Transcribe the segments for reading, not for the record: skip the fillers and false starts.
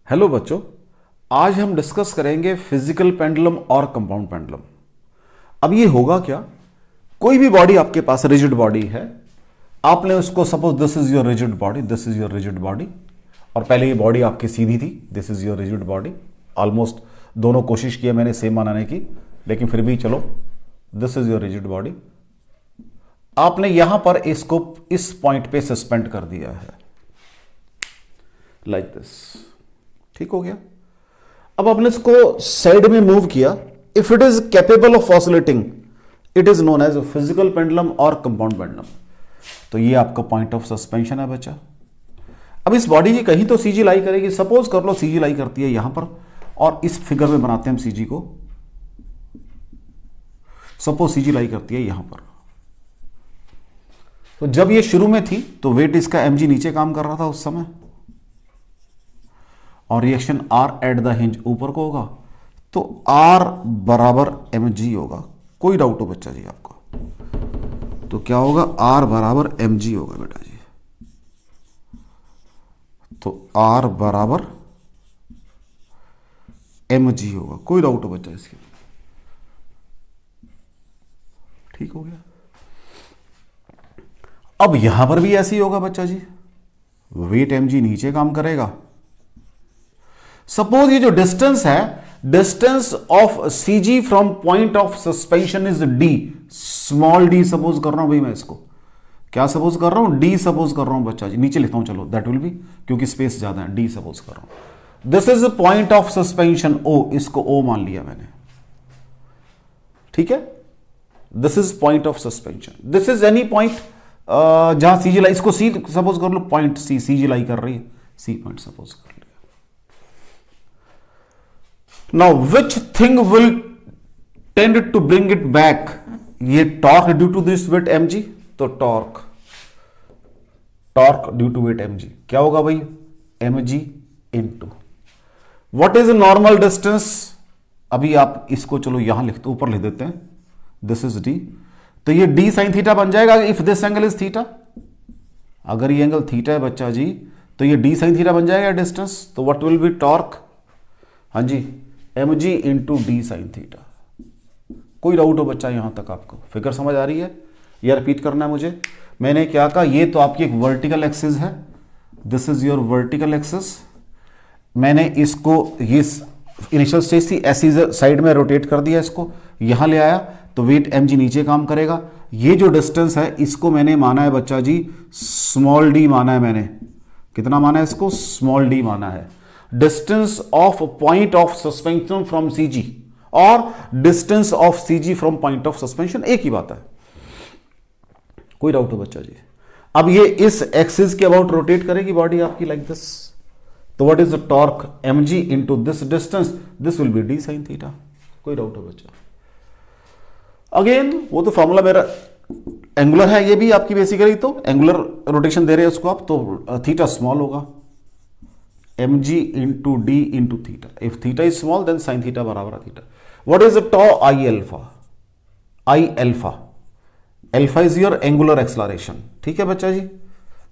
Hello बच्चों, आज हम डिस्कस करेंगे फिजिकल पेंडुलम और कंपाउंड पेंडुलम। अब ये होगा क्या, कोई भी बॉडी आपके पास रिजिड बॉडी है, आपने उसको suppose this is your rigid body, this is your rigid body, और पहले ये बॉडी आपकी सीधी थी, this is your rigid body. Almost दोनों कोशिश किया मैंने सेम बनाने की, लेकिन फिर भी चलो, this is your rigid body. आपने यहां पर इसको इस पॉइंट पे सस्पेंड कर दिया है लाइक दिस। ठीक हो गया। अब आपने इसको साइड में मूव किया। If it is capable of oscillating, it is known as physical pendulum और कंपाउंड पेंडुलम। तो ये आपका पॉइंट ऑफ सस्पेंशन है बच्चा। अब इस बॉडी की कहीं तो सीजी लाई करेगी, सपोज कर लो सीजी लाई करती है यहां पर, और इस फिगर में बनाते हैं हम सीजी को। सपोज सीजी लाई करती है यहां पर, तो जब ये शुरू में थी तो वेट इसका एमजी नीचे काम कर रहा था उस समय, और reaction are at the hinge ऊपर को होगा, तो आर बराबर एम जी होगा। कोई डाउट हो बच्चा जी आपको? तो क्या होगा? आर बराबर एम जी होगा बेटा जी। तो आर बराबर एम जी होगा। कोई डाउट हो बच्चा इसके? ठीक हो गया। अब यहां पर भी ऐसे ही होगा बच्चा जी, वेट एम जी नीचे काम करेगा। सपोज ये जो डिस्टेंस है, distance of CG from point of suspension is D, small D suppose कर रहा हूं भाई, मैं इसको क्या सपोज कर रहा हूं? डी सपोज कर रहा हूं बच्चा जी। नीचे लिखता हूं, चलो दैट विल बी, क्योंकि स्पेस ज्यादा है, डी सपोज कर रहा हूं। This is point of suspension O, इसको ओ मान लिया मैंने। ठीक है, this is point of suspension. This is any point जहां सीजी लाई, इसको सी सपोज कर लो, पॉइंट सी, सीजी लाई कर रही है, सी पॉइंट सपोज कर लिया। Now which thing will tend to bring it back? ये torque due to this weight mg, तो torque due to weight mg क्या होगा भाई? mg into what is normal distance. अभी आप इसको चलो यहां लिखते, ऊपर लिख देते हैं, दिस इज d, तो ये d sin थीटा बन जाएगा if this angle is theta. अगर ये एंगल थीटा है बच्चा जी, तो ये d sin थीटा बन जाएगा डिस्टेंस। तो व्हाट विल बी टॉर्क? हाँ जी, mg into D sine theta. कोई डाउट हो बच्चा यहां तक? आपको फिगर समझ आ रही है? यह रिपीट करना है मुझे। मैंने क्या कहा, ये तो आपकी एक वर्टिकल एक्सिस है, this is your vertical axis. मैंने इसको, ये इनिशियल स्टेज थी, ऐसी साइड में रोटेट कर दिया, इसको यहां ले आया, तो वेट mg नीचे काम करेगा। ये जो डिस्टेंस है इसको मैंने माना है बच्चा जी स्मॉल डी माना है मैंने। कितना माना है इसको? स्मॉल डी माना है। Distance of point of suspension from CG और distance of CG from point of suspension एक ही बात है। कोई डाउट हो बच्चा जी? अब ये इस एक्सिस के अबाउट रोटेट करेगी बॉडी आपकी लाइक दिस, तो what is the torque? mg into this distance, this will B D sine theta. कोई डाउट हो बच्चा? अगेन वो तो फॉर्मूला मेरा एंगुलर है, ये भी आपकी बेसिकली, तो एंगुलर रोटेशन दे रहे हैं उसको आप, तो थीटा स्मॉल होगा, mg into D into theta. If theta is small then sine theta बराबर है theta. What is tau? I alpha. I alpha, alpha is your angular acceleration. ठीक है बच्चा जी,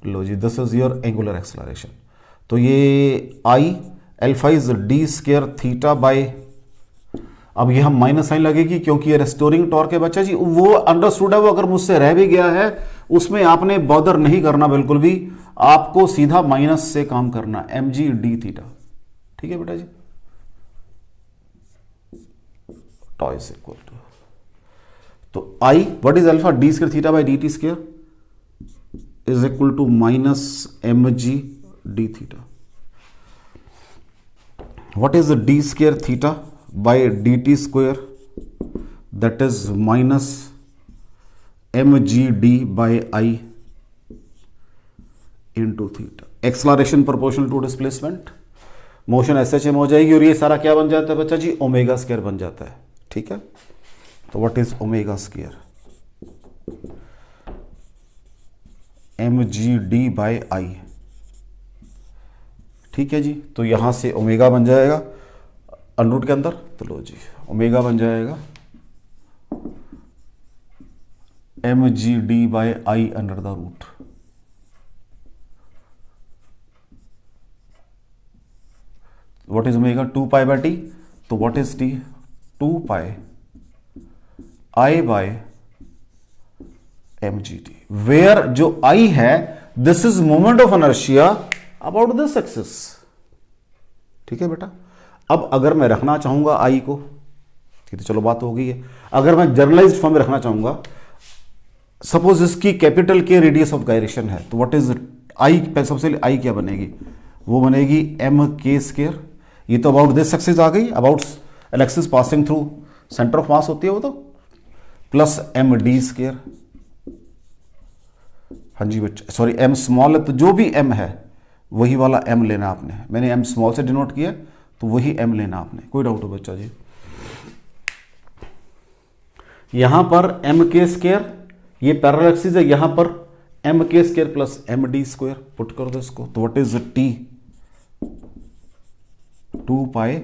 लो जी, this is your angular acceleration. तो ये I alpha is D square theta by, अब ये हम माइनस साइन लगेगी क्योंकि ये रेस्टोरिंग टॉर्क है बच्चा जी। वो अंडरस्टूड है, वो अगर मुझसे रह भी गया है उसमें आपने बॉदर नहीं करना बिल्कुल भी, आपको सीधा माइनस से काम करना, mg डी थीटा। ठीक है बेटा जी, टॉ इज इक्वल टू, तो I what is alpha? D square theta by d t square is equal to minus mg d theta. What is D square theta by d t square? That is minus mg D by I into theta. Acceleration proportional to displacement, motion S H M हो जाएगी, और ये सारा क्या बन जाता है बच्चा जी? ओमेगा स्क्वायर बन जाता है। ठीक है, तो what is omega square? mg D by आई। ठीक है जी, तो यहां से ओमेगा बन जाएगा अंडरूट के अंदर, तो लो जी ओमेगा बन जाएगा mg D by I under the root. What is omega 2 pi by T, तो what is T 2 pi I by M G T, where जो आई है this is moment of inertia about this axis. ठीक है बेटा, अब अगर मैं रखना चाहूंगा आई को, ये तो चलो बात हो गई है, अगर मैं जर्नलाइज्ड फॉर्म में रखना चाहूंगा, सपोज इसकी कैपिटल के रेडियस ऑफ गायरेशन है, तो व्हाट इज आई, सबसे आई क्या बनेगी, वो बनेगी एम के स्क्वायर, ये तो अबाउट दिस एक्सिस आ गई, about an axis passing through centre of मास होती है वो तो, प्लस एम डी स्क्वायर। हाँ जी बच्चा, सॉरी एम स्मॉल है तो जो भी एम है वही वाला एम लेना आपने, मैंने एम स्मॉल से डिनोट किया तो वही एम लेना आपने। कोई डाउट हो बच्चा जी? यहां पर एम के स्क्वायर, ये पैरेलल एक्सिस है, यहां पर M K square plus M D square, put कर दो इसको, तो what is T 2 pi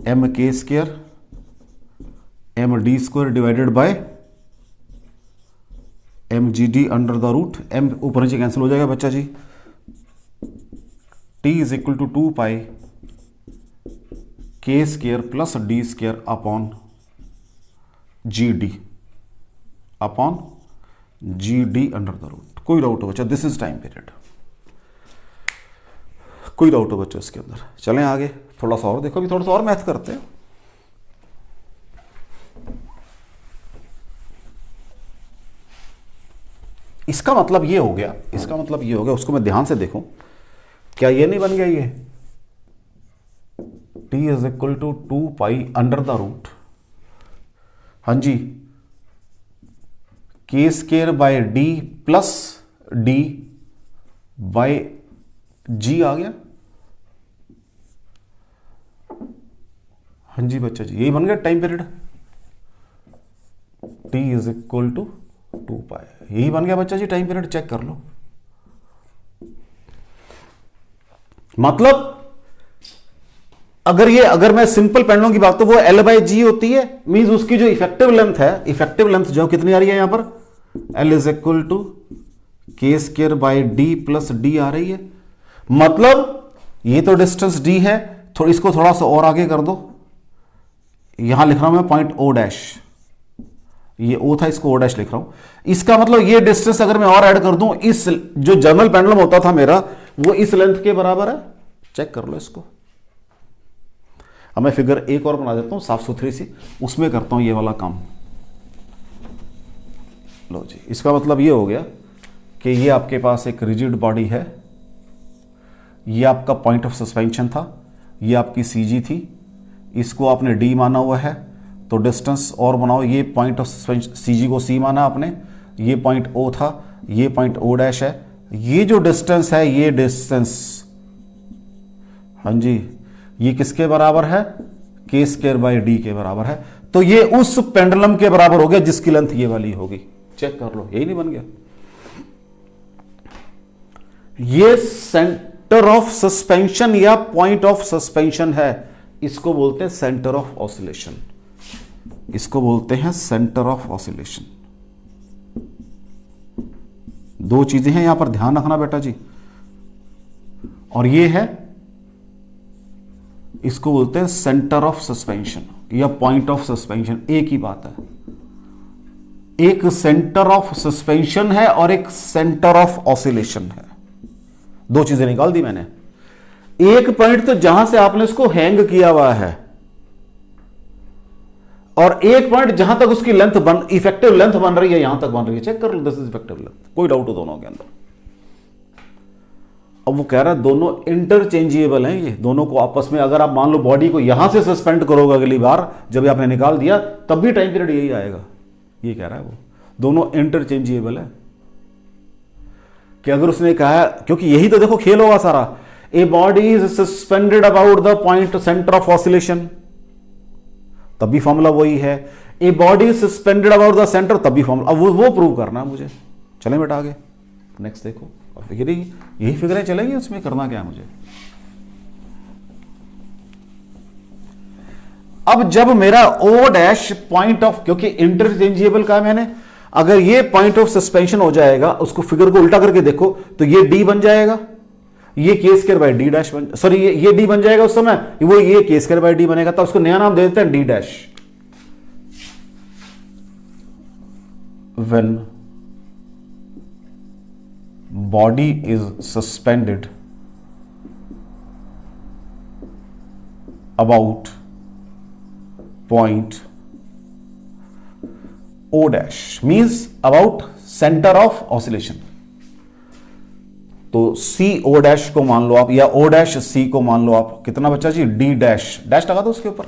M K square M D square divided by M G D under the root, M ऊपर नीचे कैंसिल हो जाएगा बच्चा जी, T is equal to 2 pi K square plus D square upon G D, upon G D under the root. कोई doubt हो बच्चा? This is time period. कोई डाउट हो बच्चा इसके अंदर? चलें आगे, थोड़ा सा और देखो, अभी थोड़ा सा और मैथ करते हैं। इसका मतलब ये हो गया, इसका मतलब ये हो गया, उसको मैं ध्यान से देखूं, क्या ये नहीं बन गया ये t is equal to 2 pi under the root, हाँ जी, K square by D plus D by G आ गया। हाँ जी बच्चा जी, यही बन गया time period, t is equal to 2 pi, यही बन गया बच्चा जी टाइम पीरियड। चेक कर लो, मतलब अगर मैं सिंपल पेंडुलम की बात, तो वो L बाई जी होती है, मींस उसकी जो इफेक्टिव लेंथ है, इफेक्टिव लेंथ जो कितनी आ रही है यहां पर, L इज इक्वल टू के square by D plus D आ रही है। मतलब ये तो डिस्टेंस d है, इसको थोड़ा सा और आगे कर दो, यहां लिख रहा हूं मैं पॉइंट ओ डैश, ये ओ था, इसको ओ डैश लिख रहा हूं। इसका मतलब ये डिस्टेंस अगर मैं और ऐड कर दूं, इस जो जर्नल पेंडुलम होता था मेरा, वो इस लेंथ के बराबर है। चेक कर लो इसको। अब मैं फिगर एक और बना देता हूं साफ सुथरी सी, उसमें करता हूं ये वाला काम। लो जी, इसका मतलब ये हो गया कि ये आपके पास एक रिजिड बॉडी है, ये आपका पॉइंट ऑफ सस्पेंशन था, ये आपकी सीजी थी, इसको आपने डी माना हुआ है, तो डिस्टेंस और बनाओ, ये पॉइंट ऑफ सस्पेंशन सीजी को सी माना आपने, ये पॉइंट ओ था, ये पॉइंट ओ डैश है, ये जो डिस्टेंस है, ये डिस्टेंस, हाँ जी, ये किसके बराबर है, के स्क्वायर बाई डी के बराबर है। तो ये उस पेंडुलम के बराबर हो गया जिसकी लेंथ ये वाली होगी। चेक कर लो, यही नहीं बन गया? ये सेंटर ऑफ सस्पेंशन या पॉइंट ऑफ सस्पेंशन है, इसको बोलते हैं सेंटर ऑफ ऑसिलेशन, इसको बोलते हैं सेंटर ऑफ ऑसिलेशन। दो चीजें हैं यहां पर, ध्यान रखना बेटा जी। और ये है, इसको बोलते हैं सेंटर ऑफ सस्पेंशन या पॉइंट ऑफ सस्पेंशन, एक ही बात है। एक सेंटर ऑफ सस्पेंशन है और एक सेंटर ऑफ ऑसिलेशन है, दो चीजें निकाल दी मैंने। एक पॉइंट तो जहां से आपने इसको हैंग किया हुआ है, और एक पॉइंट जहां तक उसकी लेंथ इफेक्टिव लेंथ बन रही है, यहां तक बन रही है। चेक कर लो, दिस इज इफेक्टिव लेंथ। कोई डाउट हो दोनों के अंदर? अब वो कह रहा है दोनों इंटरचेंजेबल हैं, ये दोनों को आपस में, अगर आप मान लो बॉडी को यहां से सस्पेंड करोगे अगली बार, जब आपने निकाल दिया तब भी टाइम पीरियड यही आएगा, ये कह रहा है वो। दोनों इंटरचेंजेबल है कि अगर उसने कहा, क्योंकि यही तो देखो खेल होगा सारा, a body is suspended about the point centre of oscillation, तब भी फॉर्मूला वही है। A body suspended about the centre, तब भी फॉर्मूला, अब वो प्रूव करना है मुझे। चले बेटा आगे, नेक्स्ट देखो, यही फिगरें चलेंगी, उसमें करना क्या है मुझे। अब जब मेरा ओ डैश पॉइंट ऑफ, क्योंकि इंटरचेंजेबल का मैंने, अगर ये पॉइंट ऑफ सस्पेंशन हो जाएगा, उसको फिगर को उल्टा करके देखो तो ये डी बन जाएगा, ये के स्क्वायर बाई डी डैश बन, सॉरी ये डी बन जाएगा उस समय, वो ये के स्क्वायर बाई डी बनेगा, तो उसको नया नाम दे देते हैं d dash. When body is suspended about point O dash, means about centre of oscillation. तो सी ओ डैश को मान लो आप, या ओ डैश सी को मान लो आप, कितना बच्चा जी, डी डैश, डैश लगा दो उसके ऊपर।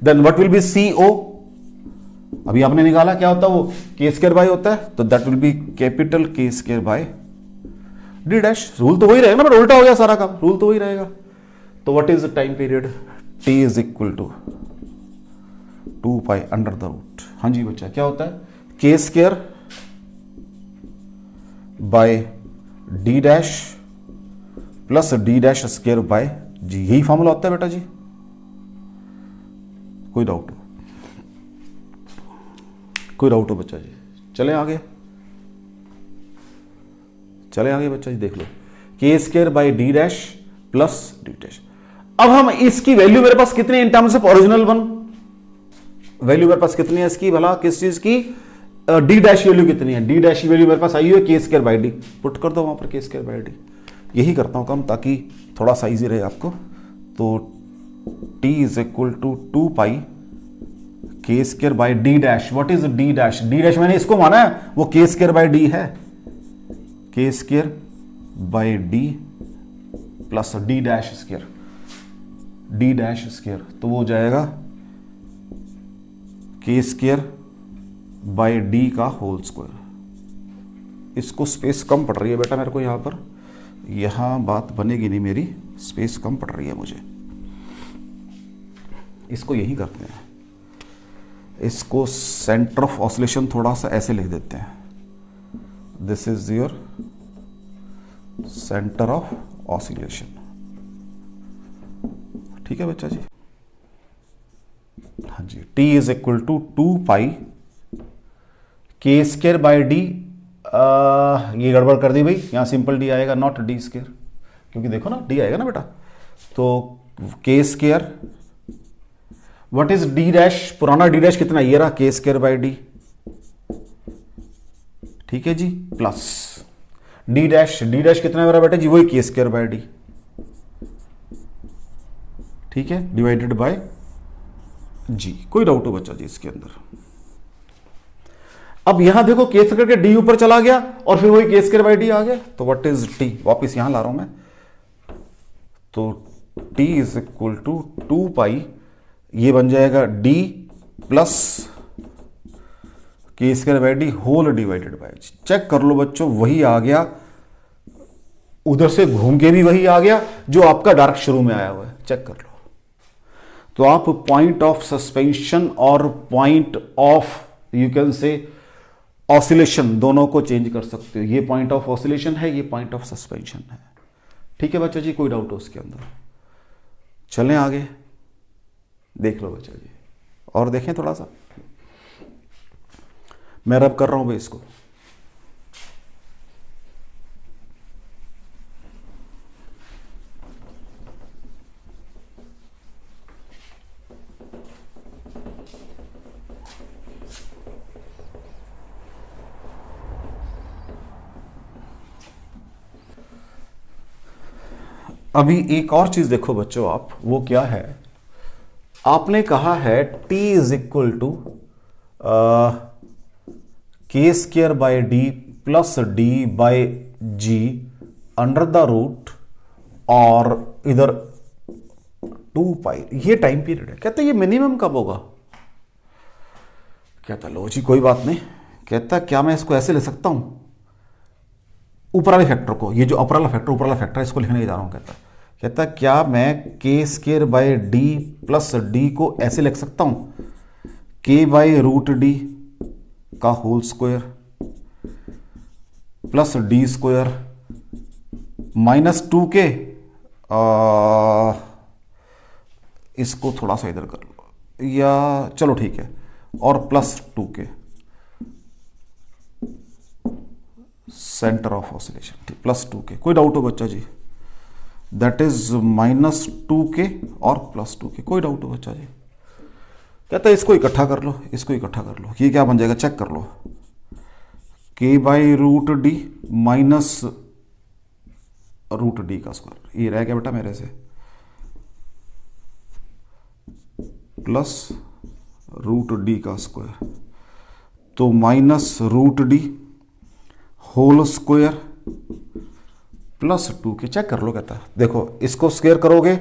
Then what will be C O, अभी आपने निकाला क्या होता है वो, के स्क्वायर बाय होता है, तो दैट विल बी कैपिटल के square by D dash. Rule तो वही रहेगा ना, बट उल्टा हो गया सारा काम, रूल तो वही रहेगा। तो what is the time period, T is equal to 2 pi under the root. हाँ जी बच्चा, क्या होता है, K square by D dash plus D dash square by G, यही फॉर्मूला होता है बेटा जी, कोई डाउट हो, कोई डाउट हो बच्चा जी? चले आगे, चले आगे बच्चा जी, देख लो, के square by D dash plus D dash. अब हम इसकी वैल्यू मेरे पास कितनी in terms of original one, value मेरे पास कितनी है इसकी भला, किस चीज की, डी डैश वैल्यू कितनी है, डी डैश की वैल्यू मेरे पास आई हुई है K square by D, put कर दो वहां पर के स्क्वायर बाय डी। यही करता हूं काम ताकि थोड़ा सा इजी रहे आपको। तो T is equal to 2 pi K square by D dash. What is D dash, D dash मैंने इसको माना है, वो के स्क्वायर बाय डी है, K square by D plus D dash square, D dash square, तो वो हो जाएगा के स्क्वायर बाय डी का होल स्क्वायर। इसको स्पेस कम पड़ रही है बेटा मेरे को यहां पर, यहां बात बनेगी नहीं मेरी, स्पेस कम पड़ रही है मुझे। इसको यही करते हैं, इसको सेंटर ऑफ ऑसिलेशन थोड़ा सा ऐसे लिख देते हैं, this is your centre of oscillation. ठीक है बच्चा जी? हाँ जी, T is equal to 2 pi K square by D, ये गड़बड़ कर दी भाई, यहां सिंपल डी आएगा, नॉट डी स्क्वायर, क्योंकि देखो ना डी आएगा ना बेटा, तो K square, what is D dash, पुराना डी डैश कितना, ये रहा के स्क्वायर बाय डी, ठीक है जी, plus D dash, D dash कितना मेरा बेटा जी, वही के स्क्वायर बाय डी, ठीक है, डिवाइडेड बाय जी। कोई डाउट हो बच्चा जी इसके अंदर? अब यहां देखो के स्क्वायर के डी ऊपर चला गया और फिर वही के स्क्वायर बाय डी आ गया, तो व्हाट इज टी, वापिस यहां ला रहा हूं मैं, तो T is equal to 2 pi, ये बन जाएगा d plus k square by d whole divided by g. Check कर लो बच्चों, वही आ गया, उधर से घूम के भी वही आ गया जो आपका डायरेक्ट शुरू में आया हुआ है, चेक कर लो। तो आप पॉइंट ऑफ सस्पेंशन और point of you can say oscillation दोनों को चेंज कर सकते हो, ये पॉइंट ऑफ ऑसिलेशन है, ये पॉइंट ऑफ सस्पेंशन है। ठीक है बच्चा जी, कोई डाउट हो उसके अंदर? चलें आगे, देख लो बच्चा जी, और देखें थोड़ा सा, मैं रब कर रहा हूं भाई इसको। अभी एक और चीज देखो बच्चों आप, वो क्या है, आपने कहा है T इज इक्वल टू के square by D plus D by g under the root, और इधर 2 पाई, ये टाइम पीरियड है। कहता ये मिनिमम कब होगा? कहता लो जी कोई बात नहीं, कहता क्या मैं इसको ऐसे ले सकता हूं, ऊपर वाले फैक्टर को, ये जो अपर वाला फैक्टर इसको लिखने जा रहा हूं। कहता क्या मैं k square by D plus d को ऐसे लिख सकता हूं, के बाय रूट डी का whole square plus D square minus 2k, इसको थोड़ा सा इधर कर लो, या चलो ठीक है, और plus 2k, centre of oscillation, ठीक, +2k। कोई डाउट हो बच्चा जी? दैट इज -2k और +2k। कोई डाउट हो बच्चा जी? कहता है इसको इकट्ठा कर लो, इसको इकट्ठा कर लो, ये क्या बन जाएगा चेक कर लो। k/√d माइनस √d का स्क्वायर, ये रह गया बेटा मेरे से, प्लस √d का स्क्वायर, तो -√d whole square +2k। Check कर लो कहता है, देखो इसको स्क्वायर करोगे,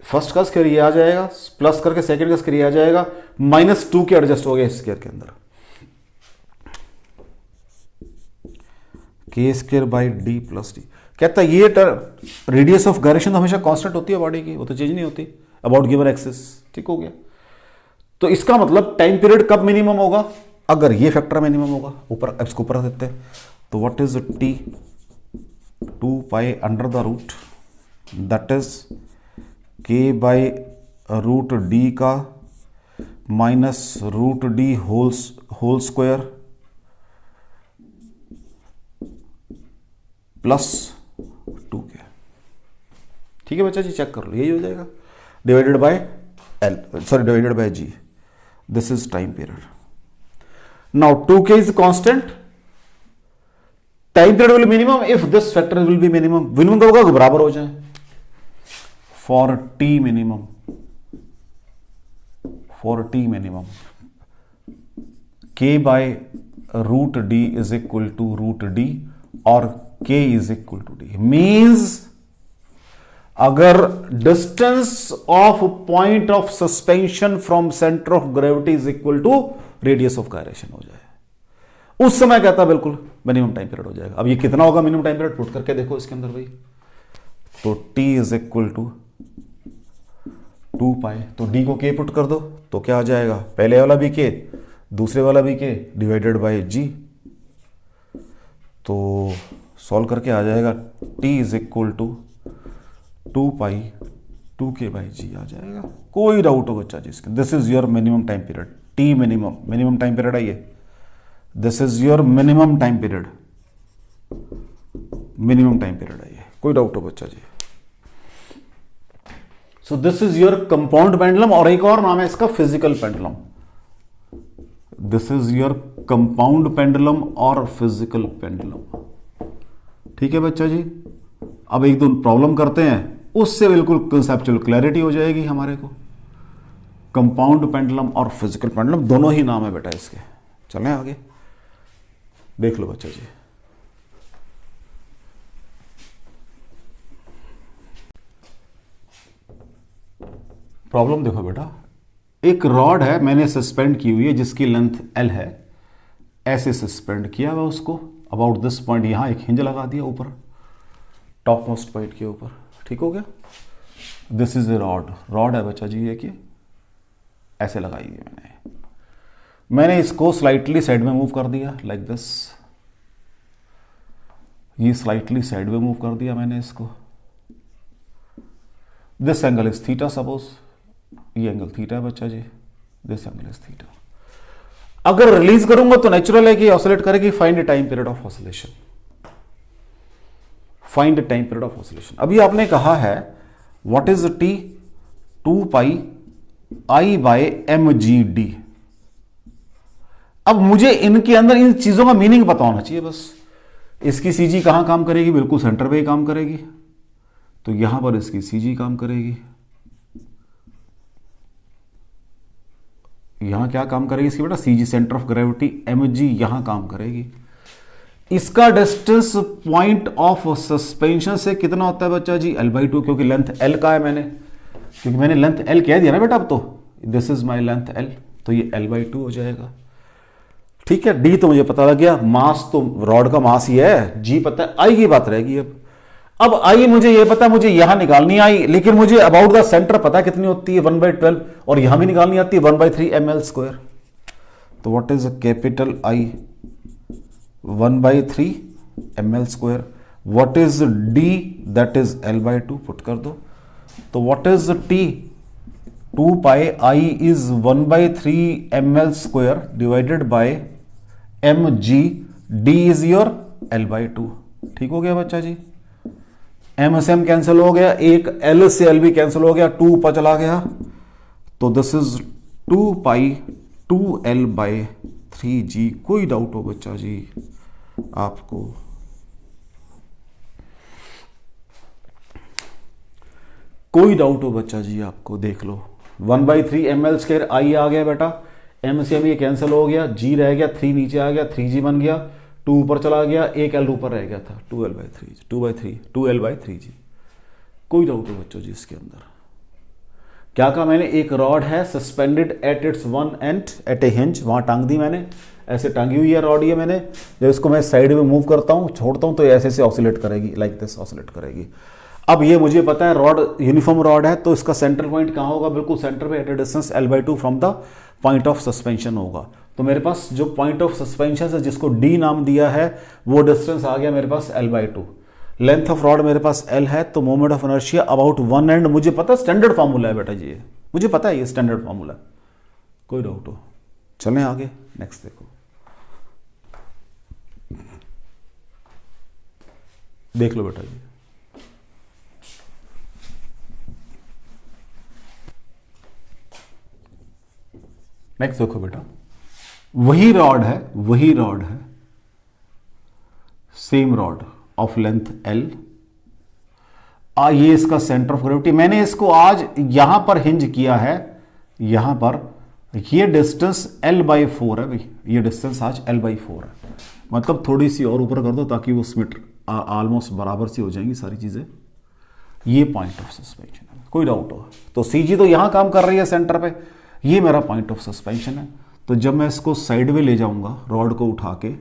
फर्स्ट का स्क्वायर ये आ जाएगा, प्लस करके सेकंड का स्क्वायर ये आ जाएगा, -2k एडजस्ट हो गया इस स्क्वायर के अंदर, k² + d। कहता है ये रेडियस ऑफ गायरेशन तो हमेशा कांस्टेंट होती है बॉडी की, वो तो चेंज नहीं होती अबाउट गिवन एक्सिस, ठीक हो गया। तो इसका मतलब टाइम पीरियड कब मिनिमम होगा? अगर ये फैक्टर मिनिमम होगा, ऊपर इसको ऊपर देते हैं, तो what is t 2π√, that is k/√d का -√d होल स्क्वायर +2k। ठीक है बच्चा जी, चेक कर लो, यही हो जाएगा, divided by g। This is time period. Now 2k is constant, time period will minimum if this factor will be minimum. Minimum का होगा बराबर हो जाए, for t minimum, k/√d is equal to √d और k is equal to d। Means अगर distance of point of suspension from centre of gravity is equal to radius of gyration हो जाए, उस समय कहता बिल्कुल मिनिमम टाइम पीरियड हो जाएगा। अब ये कितना होगा मिनिमम टाइम पीरियड, पुट करके देखो इसके अंदर भाई, तो t इज इक्वल टू 2π, तो d को k पुट कर दो, तो क्या आ जाएगा, पहले वाला भी k, दूसरे वाला भी k, डिवाइडेड बाय g। तो सॉल्व करके आ जाएगा t is equal to 2π 2k/g आ जाएगा। कोई डाउट हो बच्चा जिसके, this is your minimum time period, t minimum time period है ये, this is your minimum time period है ये। कोई डाउट हो बच्चा जी? So this is your compound pendulum, और एक और नाम है इसका physical pendulum. This is your compound pendulum और फिजिकल पेंडुलम। ठीक है बच्चा जी, अब एक दो प्रॉब्लम करते हैं, उससे बिल्कुल कंसेप्चुअल क्लैरिटी हो जाएगी हमारे को। कंपाउंड पेंडुलम और फिजिकल पेंडुलम दोनों ही नाम है बेटा इसके। चलें आगे, देख लो बच्चा जी। प्रॉब्लम देखो बेटा, एक रॉड है मैंने सस्पेंड की हुई है जिसकी लेंथ L है, ऐसे सस्पेंड किया हुआ उसको अबाउट दिस पॉइंट, यहां एक हिंज लगा दिया ऊपर टॉप मोस्ट पॉइंट के ऊपर, ठीक हो गया। दिस इज ए रॉड है बच्चा जी, ये कि ऐसे लगाई है मैंने इसको स्लाइटली साइड में मूव कर दिया लाइक दिस, ये स्लाइटली साइड में मूव कर दिया मैंने इसको। This angle is theta, suppose ये एंगल थीटा है बच्चा जी, दिस एंगल इज थीटा। अगर रिलीज करूंगा तो नेचुरल है कि ऑसिलेट करेगी। Find time period of oscillation, find time period of oscillation. अभी आपने कहा है व्हाट इज t 2πi/mgd। अब मुझे इनके अंदर इन चीजों का मीनिंग पता होना चाहिए बस। इसकी सीजी कहां काम करेगी, बिल्कुल सेंटर पे ही काम करेगी, तो यहां पर इसकी सीजी काम करेगी। यहां क्या काम करेगी इसकी बेटा, CG centre of gravity, mg यहां काम करेगी। इसका डिस्टेंस पॉइंट ऑफ सस्पेंशन से कितना होता है बच्चा जी, L/2, क्योंकि लेंथ L का है क्योंकि मैंने लेंथ L कह दिया ना बेटा। अब तो this is my length L, तो ये L/2 हो जाएगा। ठीक है, D तो मुझे पता लग गया, मास तो रॉड का मास ही है, G पता है, I की बात रहेगी। अब I मुझे ये पता है, मुझे यहां निकालनी आई, लेकिन मुझे अबाउट द सेंटर पता है कितनी होती है 1/12, और यहां भी निकालनी आती है 1/3 ml²। तो what is capital I 1/3 ml²। What is D, that is L/2, put कर दो। तो what is T 2πi is 1/3 ml² divided by M G d is your l by two. ठीक हो गया बच्चा जी। एम से एम कैंसिल हो गया, एक एल से एल भी कैंसिल हो गया, 2 ऊपर चला गया, तो this is 2 pi 2L by 3G। कोई डाउट हो बच्चा जी आपको? कोई डाउट हो बच्चा जी आपको? देख लो 1/3 ml स्क्वायर आई आ गया बेटा, एम से एम ये कैंसिल हो गया, जी रह गया, 3 नीचे आ गया, 3G बन गया, 2 ऊपर चला गया, एक एल ऊपर रह गया था, 2L/3 कोई डाउट हो बच्चों जी इसके अंदर? क्या कहा मैंने? एक रॉड है suspended at its one end at a hinge, वहां टांग दी मैंने, ऐसे टांगी हुई है रॉड ये मैंने, जब इसको मैं साइड में मूव करता हूं छोड़ता हूं तो ऐसे ऐसे ऑसिलेट करेगी, लाइक दिस ऑसिलेट करेगी। अब ये मुझे पता है रॉड यूनिफॉर्म रॉड है, तो इसका सेंटर पॉइंट कहां होगा? बिल्कुल सेंटर पे at a distance L/2 from the point of suspension होगा। तो मेरे पास जो पॉइंट ऑफ सस्पेंशन है जिसको D नाम दिया है वो डिस्टेंस आ गया मेरे पास L/2। लेंथ ऑफ रॉड मेरे पास L है, तो moment of inertia about one and, मुझे पता है स्टैंडर्ड फॉर्मूला है बेटा जी, मुझे पता है ये स्टैंडर्ड फॉर्मूला। कोई डाउट हो? चलें आगे, नेक्स्ट देखो, देख लो बेटा जी। नेक्स्ट देखो बेटा, वही रॉड है, same rod of length L, ये इसका सेंटर ऑफ ग्रेविटी, मैंने इसको आज यहां पर हिंज किया है, यहां पर, ये डिस्टेंस L/4 है भाई, ये डिस्टेंस आज L/4 है, मतलब थोड़ी सी और ऊपर कर दो ताकि वो स्मिट ऑलमोस्ट बराबर सी हो जाएंगी सारी चीजें। ये पॉइंट ऑफ सस्पेंशन है, कोई डाउट हो? तो CG तो यहां काम कर रही है सेंटर पे, ये मेरा पॉइंट ऑफ सस्पेंशन है। तो जब मैं इसको साइड में ले जाऊंगा रॉड को उठा के,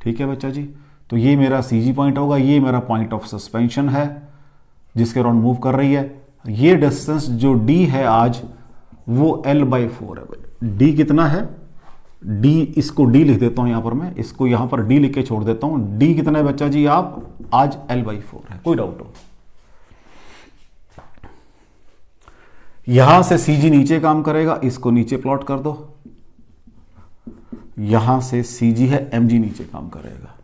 ठीक है बच्चा जी, तो ये मेरा CG पॉइंट होगा, ये मेरा पॉइंट ऑफ सस्पेंशन है जिसके रॉड मूव कर रही है। ये डिस्टेंस जो D है आज वो L/4 है। D कितना है? D, इसको D लिख देता हूं यहां पर, मैं इसको यहां पर D लिख के छोड़ देता हूं। D कितना है बच्चा जी आप? आज L/4 है। कोई डाउट हो? यहां से CG नीचे काम करेगा, इसको नीचे प्लॉट कर दो, यहां से CG है, mg नीचे काम करेगा,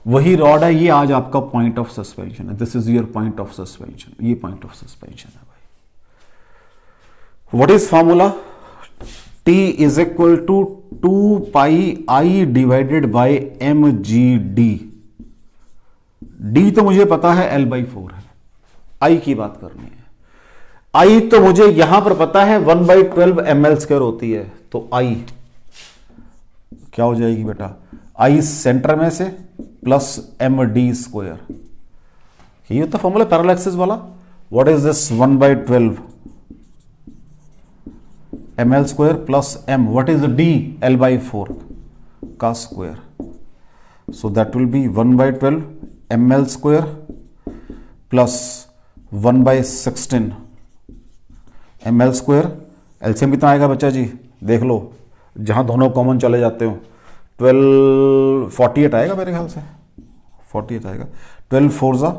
वही रॉड है, ये आज आपका पॉइंट ऑफ सस्पेंशन है, this is your point of suspension, ये पॉइंट ऑफ सस्पेंशन है भाई। What is formula? T is equal to 2 pi I divided by mg/d। D तो मुझे पता है L/4 है, I की बात करनी है। I तो मुझे यहां पर पता है 1/12 ml² होती है, तो I क्या हो जाएगी बेटा? I सेंटर में से प्लस md², यही होता फॉर्मूला पैरेलल एक्सिस वाला। What is this? 1/12 ml² plus m, what is d? L/4 का square, so that will B 1/12 ml² plus 1/16 ml²। LCM कितना आएगा बच्चा जी? देख लो, जहां दोनों कॉमन चले जाते हो, 48 आएगा मेरे ख्याल से, 48 आएगा। 12 4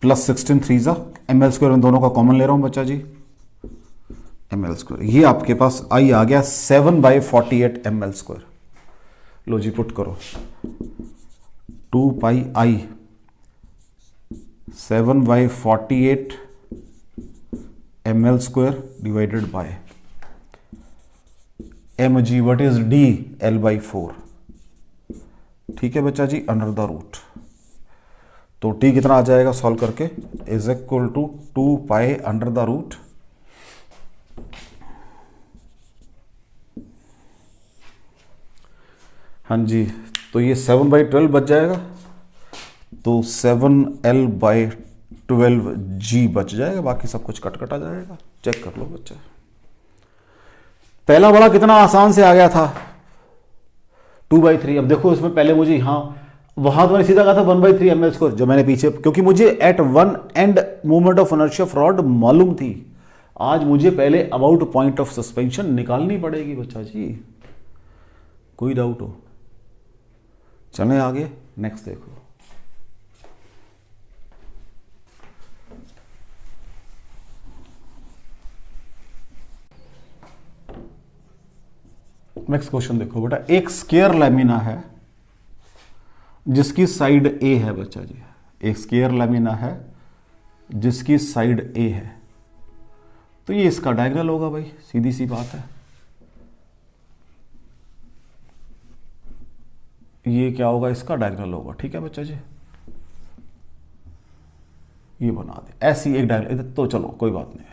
प्लस 16 3 ml² में दोनों का कॉमन ले रहा हूं बच्चा जी, ml²। ये आपके पास I आ गया 7/48 ml²। लो जी पुट करो, 2 pi I 7/48 ml² divided by mg, what is D? L/4। ठीक है बच्चा जी, अंडर द रूट, तो T कितना आ जाएगा सॉल्व करके? Is equal to 2 pi under the root हाँ जी, तो ये 7/12 बच जाएगा, तो 7L/12G बच जाएगा, बाकी सब कुछ कट कट आ जाएगा। चेक कर लो बच्चा, पहला वाला कितना आसान से आ गया था, 2/3। अब देखो इसमें पहले मुझे वहां तो मैंने सीधा कहा था 1/3 ml², जो मैंने पीछे, क्योंकि मुझे at one end moment of inertia of rod मालूम थी, आज मुझे पहले अबाउट पॉइंट ऑफ सस्पेंशन निकालनी पड़ेगी बच्चा जी। कोई डाउट हो? चलें आगे, नेक्स्ट देखो। नेक्स्ट क्वेश्चन देखो बेटा, एक स्क्वायर लैमिना है जिसकी साइड ए है बच्चा जी, एक स्क्वायर लैमिना है जिसकी साइड ए है, तो ये इसका डायगोनल होगा भाई, सीधी सी बात है। ये क्या होगा, इसका डायगोनल होगा, ठीक है बच्चा जी, ये बना दे ऐसी एक डायगोनल, तो चलो कोई बात नहीं है।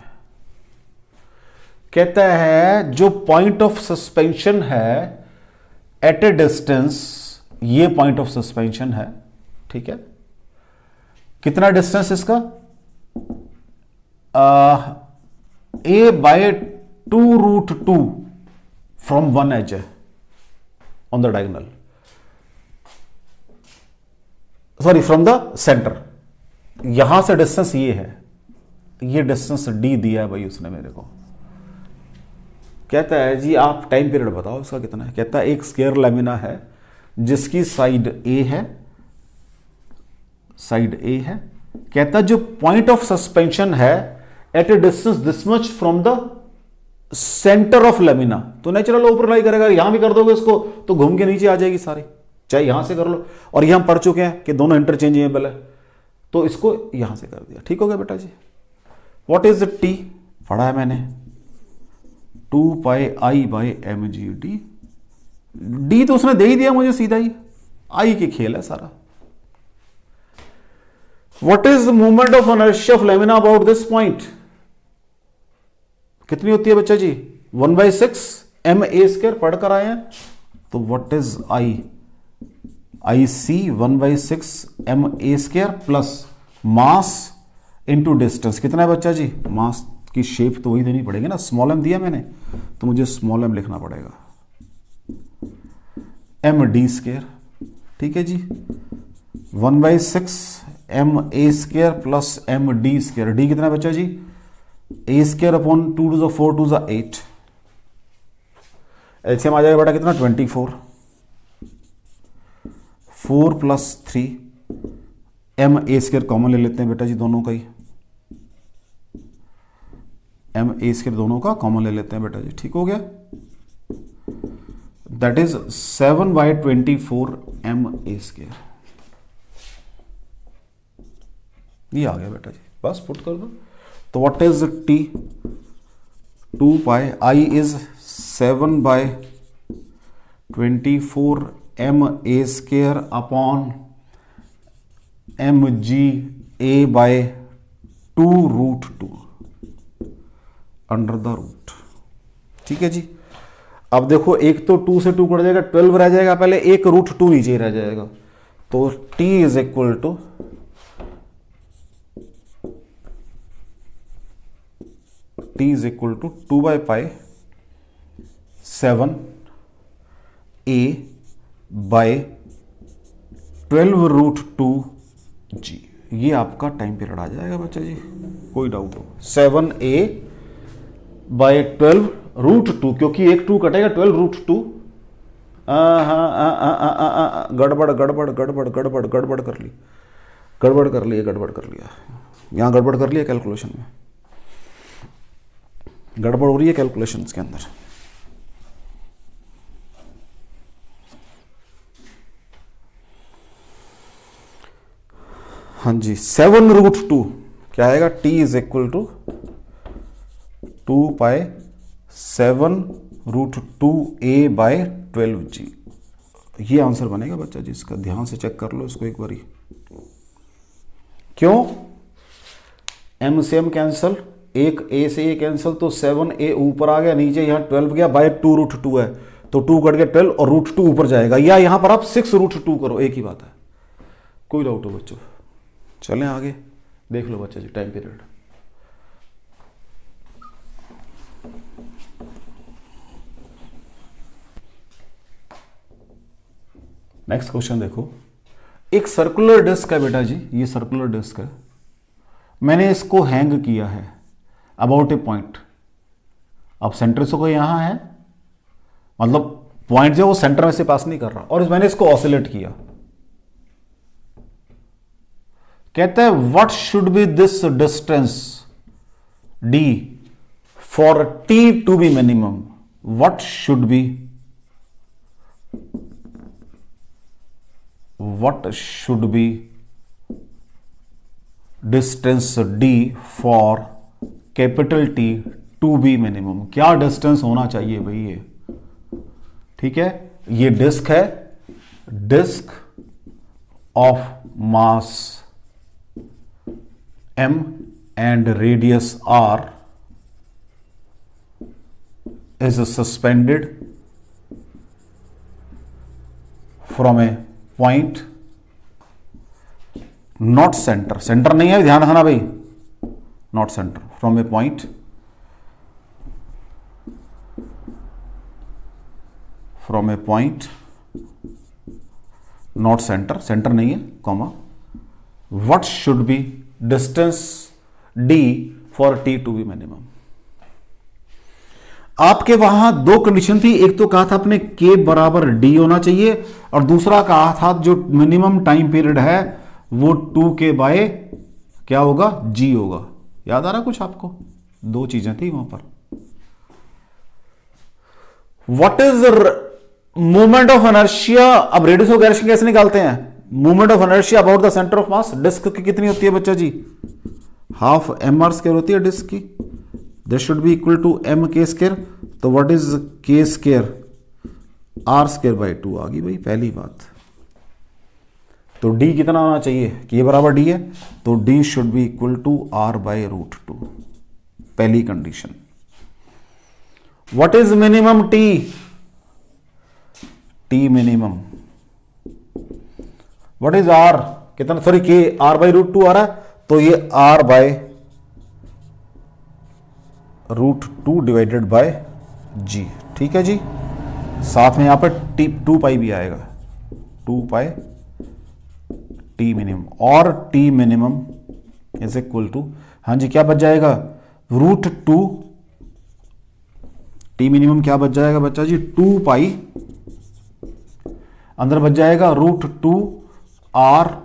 कहता है जो पॉइंट ऑफ सस्पेंशन है एट ए डिस्टेंस, ये पॉइंट ऑफ सस्पेंशन है, ठीक है, कितना डिस्टेंस इसका, ए बाय 2√2 फ्रॉम वन एज है on the diagonal, sorry from the centre, यहां से डिस्टेंस ये है, ये डिस्टेंस डी दिया है भाई उसने मेरे को। कहता है जी आप टाइम पीरियड बताओ इसका कितना है। कहता है एक स्क्वायर लैमिना है जिसकी साइड ए है, साइड ए है, कहता है जो पॉइंट ऑफ सस्पेंशन है at a distance this much from the centre of lamina, तो नेचुरल ऊपर लाई करेगा, यहां भी कर दोगे इसको तो घूम के नीचे आ जाएगी सारी, चाहे यहां से कर लो, और यहां हम पढ़ चुके हैं कि दोनों इंटरचेंजेबल है, तो इसको यहां से कर दिया, ठीक हो गया बेटा जी। व्हाट इज टी पढ़ा है मैंने, 2πi/mg डी तो उसने दे ही दिया मुझे सीधा ही, आई की खेल है सारा। What is the movement of inertia of lamina about this point, कितनी होती है बच्चा जी, 1/6 ma² पढ़ कर आए हैं, तो what is I C 1/6 ma² plus mass into distance, कितना है बच्चा जी, मास की शेप तो वही देनी पड़ेगी ना, स्मॉल एम दिया मैंने तो मुझे स्मॉल एम लिखना पड़ेगा, md², ठीक है जी, 1/6 ma² प्लस md², डी कितना बच्चा जी, a² upon 2 to the 4 to the 8, LCM आ जाएगा बेटा कितना 24, 4 + 3 ma² कॉमन ले लेते हैं बेटा जी, दोनों का ही ma² दोनों का कॉमन ले लेते हैं बेटा जी, ठीक हो गया, दैट इज 7/24 ma², ये आ गया बेटा जी, बस पुट कर दो। तो what is T, 2π, I is 7/24 ma² upon mg/2√2 under the root, ठीक है जी। अब देखो एक तो 2 से 2 कट जाएगा, 12 रह जाएगा, पहले एक √2 नीचे रह जाएगा, तो t is equal to t is equal to 2/π 7a/12√2g, ये आपका टाइम पीरियड आ जाएगा बच्चा जी, कोई डाउट हो, 7a/12√2, क्योंकि एक 2 कटेगा 12√2, गड़बड़ गड़बड़ गड़बड़ गड़बड़ गड़बड़ कर ली, गड़बड़ कर लिया, गड़बड़ कर लिया, यहां गड़बड़ कर लिया, कैलकुलेशन में गड़बड़ हो रही है, कैलकुलेशन के अंदर। हाँ जी, 7√2 क्या आएगा, t is equal to 2π 7√2a/12g, ये आंसर बनेगा बच्चा जी, इसका ध्यान से चेक कर लो इसको एक बारी। क्यों, m से m कैंसल, एक a से a कैंसल, तो 7a ऊपर आ गया, नीचे यहां 12 गया, बाय 2√2 है, तो 2 कट गया 12 और √2 ऊपर जाएगा, या यहां पर आप 6√2 करो, एक ही बात है, कोई डाउट हो बच्चों। चलें आगे, देख लो बच्चा जी टाइम पीरियड। नेक्स्ट क्वेश्चन देखो, एक सर्कुलर डिस्क है बेटा जी, ये सर्कुलर डिस्क है, मैंने इसको हैंग किया है अबाउट ए पॉइंट, अब सेंटर से कोई यहां है, मतलब पॉइंट जो वो सेंटर में से पास नहीं कर रहा, और मैंने इसको ऑसिलेट किया। कहता है what should be this distance D for T to be minimum, what should be what should be distance D for capital T to be minimum. क्या डिस्टेंस होना चाहिए भाई ये, ठीक है। ये डिस्क है, disc of mass m and radius r is suspended from a point not center, center नहीं है, ध्यान रखना भाई, not center, from a point not center, center नहीं है, comma, what should be distance d for t to be minimum। आपके वहां दो कंडीशन थी, एक तो कहा था आपने k बराबर d होना चाहिए और दूसरा कहा था जो मिनिमम टाइम पीरियड है वो 2k बाय क्या होगा, g होगा। याद आ रहा कुछ आपको? दो चीजें थी वहां पर। What is movement of inertia. अब रेडियस ऑफ इनर्शिया कैसे निकालते हैं? Movement of inertia about the centre of mass. Disc की कितनी होती है बच्चा जी? हाफ एम आर स्क्वायर होती है डिस्क की। This should be equal to M K square. तो what is K square? R square by 2 आ गई भाई पहली बात। तो डी कितना होना चाहिए? के बराबर डी है, तो d should be equal to are by root 2, पहली condition. What is minimum t? T minimum. What is r? कितना, sorry k, r by root 2 आ रहा है, तो ये r by root 2 divided by g, ठीक है जी। साथ में यहां पर टी 2 पाई भी आएगा, 2 पाई टी मिनिमम, और T minimum is equal to, हाँ जी क्या बच जाएगा, रूट 2, टी मिनिमम क्या बच जाएगा बच्चा जी, 2 पाई, अंदर बच जाएगा root 2 R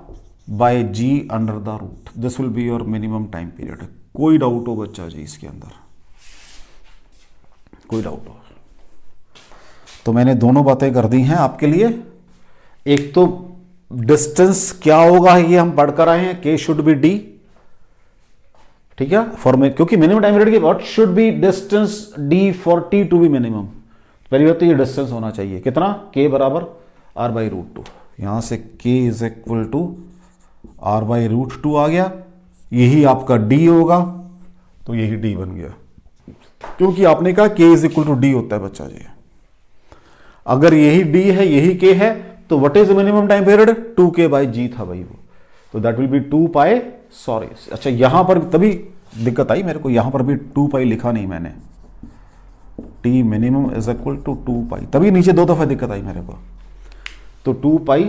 by g under the root. This will be your minimum time period. कोई डाउट हो बच्चा जी इसके अंदर? कोई डाउट हो? तो मैंने दोनों बातें कर दी हैं आपके लिए। एक तो डिस्टेंस क्या होगा ये हम पढ़ कर आए हैं, के शुड बी डी, ठीक है, क्योंकि मिनिमम टाइम पीरियड की what should be distance D for T to be minimum. पहली बात तो ये डिस्टेंस होना चाहिए कितना, के बराबर आर बाई रूट 2। यहां से k is equal to are by root 2 आ गया, यही आपका d होगा, तो यही d बन गया, क्योंकि आपने कहा k is equal to D होता है बच्चा जी। अगर यही d है यही k है, तो what is minimum time period, 2k by g था भाई वो, तो that will be 2 pi, sorry अच्छा यहां पर तभी दिक्कत आई मेरे को, यहां पर भी 2 पाई लिखा नहीं मैंने, t minimum is equal to 2 pi, तभी नीचे 2 दफा दिक्कत आई मेरे को। तो 2 pi,